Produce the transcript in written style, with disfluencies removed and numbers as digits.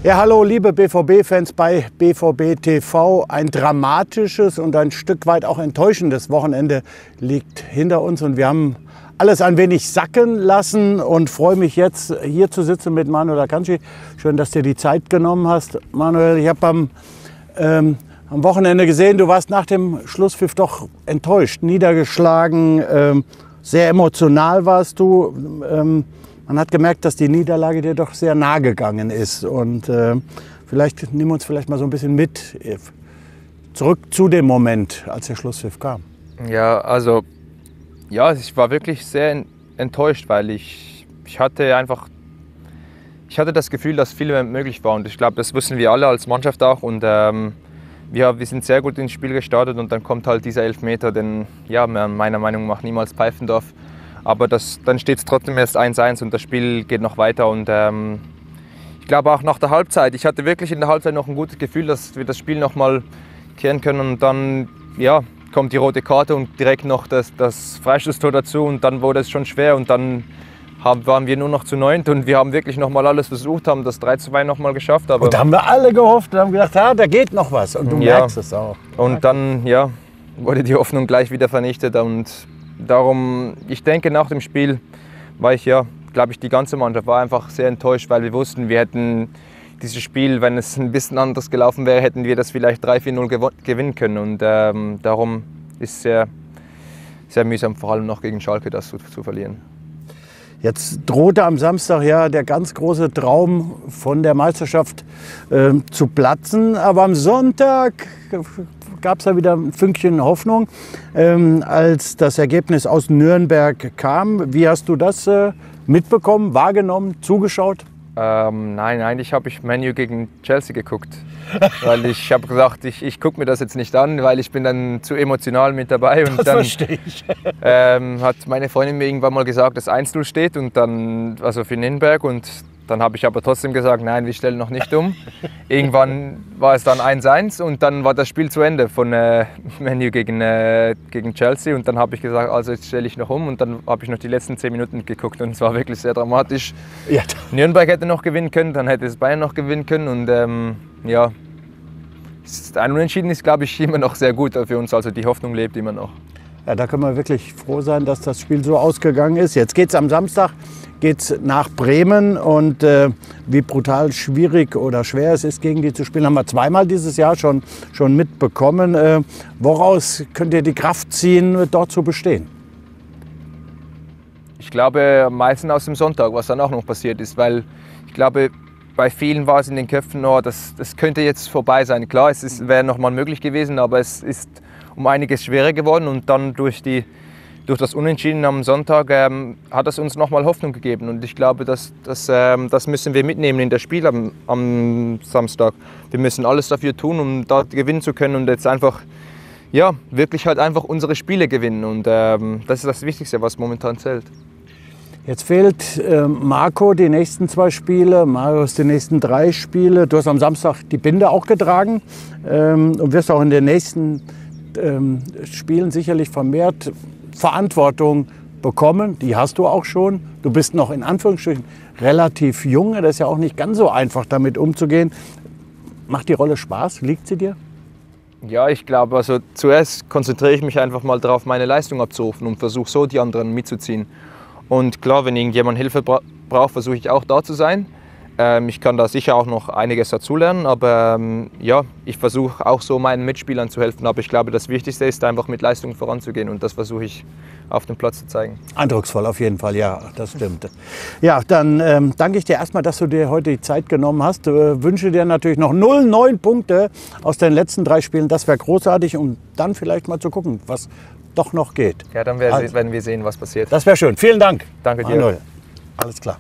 Ja, hallo liebe BVB-Fans bei BVB TV. Ein dramatisches und ein Stück weit auch enttäuschendes Wochenende liegt hinter uns und wir haben alles ein wenig sacken lassen und freue mich jetzt hier zu sitzen mit Manuel Akanji. Schön, dass du dir die Zeit genommen hast. Manuel, ich habe am Wochenende gesehen, du warst nach dem Schlusspfiff doch enttäuscht, niedergeschlagen, sehr emotional warst du. Man hat gemerkt, dass die Niederlage dir doch sehr nahe gegangen ist. Und vielleicht nimm uns vielleicht mal so ein bisschen mit zurück zu dem Moment, als der Schlusspfiff kam. Ja, also ich war wirklich sehr enttäuscht, weil ich hatte das Gefühl, dass viel mehr möglich war. Und ich glaube, das wussten wir alle als Mannschaft auch. Und wir sind sehr gut ins Spiel gestartet und dann kommt halt dieser Elfmeter, den man meiner Meinung nach niemals pfeifen darf. Aber dann steht es trotzdem erst 1-1 und das Spiel geht noch weiter. Und ich glaube auch nach der Halbzeit, ich hatte wirklich in der Halbzeit noch ein gutes Gefühl, dass wir das Spiel noch mal kehren können. Und dann kommt die rote Karte und direkt noch das Freistoßtor dazu. Und dann wurde es schon schwer und dann waren wir nur noch zu 9 und wir haben wirklich noch mal alles versucht, haben das 3:2 noch mal geschafft. Aber und da haben wir alle gehofft und haben gedacht, da geht noch was. Und du merkst es auch. Und dann wurde die Hoffnung gleich wieder vernichtet. Und darum, ich denke, nach dem Spiel war glaube ich, die ganze Mannschaft war einfach sehr enttäuscht, weil wir wussten, wir hätten dieses Spiel, wenn es ein bisschen anders gelaufen wäre, hätten wir das vielleicht 3-4-0 gewinnen können. Und darum ist es sehr, sehr mühsam, vor allem noch gegen Schalke das zu verlieren. Jetzt drohte am Samstag der ganz große Traum von der Meisterschaft zu platzen. Aber am Sonntag gab es da wieder ein Fünkchen Hoffnung, als das Ergebnis aus Nürnberg kam. Wie hast du das mitbekommen, wahrgenommen, zugeschaut? Nein, eigentlich habe ich Man U gegen Chelsea geguckt. Weil ich habe gesagt, ich gucke mir das jetzt nicht an, weil ich bin dann zu emotional mit dabei. Und das dann verstehe ich. Hat meine Freundin mir irgendwann mal gesagt, dass 1-0 steht und dann, also für Nürnberg. Und dann habe ich aber trotzdem gesagt, nein, wir stellen noch nicht um. Irgendwann war es dann 1-1 und dann war das Spiel zu Ende von Man U gegen Chelsea. Und dann habe ich gesagt, also jetzt stelle ich noch um. Und dann habe ich noch die letzten 10 Minuten geguckt und es war wirklich sehr dramatisch. Ja. Nürnberg hätte noch gewinnen können, dann hätte es Bayern noch gewinnen können. Und ein Unentschieden ist, glaube ich, immer noch sehr gut für uns. Also die Hoffnung lebt immer noch. Ja, da können wir wirklich froh sein, dass das Spiel so ausgegangen ist. Jetzt geht es am Samstag nach Bremen und wie brutal schwierig oder schwer es ist, gegen die zu spielen, haben wir zweimal dieses Jahr schon mitbekommen. Woraus könnt ihr die Kraft ziehen, dort zu bestehen? Ich glaube, am meisten aus dem Sonntag, was dann auch noch passiert ist, weil ich glaube, bei vielen war es in den Köpfen, das könnte jetzt vorbei sein. Klar, wäre noch mal möglich gewesen, aber es ist um einiges schwerer geworden und dann durch das Unentschieden am Sonntag hat es uns noch mal Hoffnung gegeben und ich glaube, das müssen wir mitnehmen in das Spiel am Samstag. Wir müssen alles dafür tun, um dort gewinnen zu können und jetzt einfach wirklich halt einfach unsere Spiele gewinnen und das ist das Wichtigste, was momentan zählt. Jetzt fehlt Marco die nächsten 2 Spiele, Marius die nächsten 3 Spiele. Du hast am Samstag die Binde auch getragen und wirst auch in den nächsten Spielen sicherlich vermehrt Verantwortung bekommen. Die hast du auch schon. Du bist noch in Anführungsstrichen relativ jung. Das ist ja auch nicht ganz so einfach, damit umzugehen. Macht die Rolle Spaß? Liegt sie dir? Ja, ich glaube, also zuerst konzentriere ich mich einfach mal darauf, meine Leistung abzurufen und versuche so die anderen mitzuziehen. Und klar, wenn irgendjemand Hilfe braucht, versuche ich auch da zu sein. Ich kann da sicher auch noch einiges dazulernen, aber ich versuche auch so meinen Mitspielern zu helfen. Aber ich glaube, das Wichtigste ist einfach mit Leistung voranzugehen und das versuche ich auf dem Platz zu zeigen. Eindrucksvoll auf jeden Fall, ja, das stimmt. Ja, dann danke ich dir erstmal, dass du dir heute die Zeit genommen hast. Wünsche dir natürlich noch 9 Punkte aus den letzten 3 Spielen. Das wäre großartig, um dann vielleicht mal zu gucken, was doch noch geht. Ja, dann werden wir sehen, was passiert. Das wäre schön. Vielen Dank. Danke dir. Manuel. Alles klar.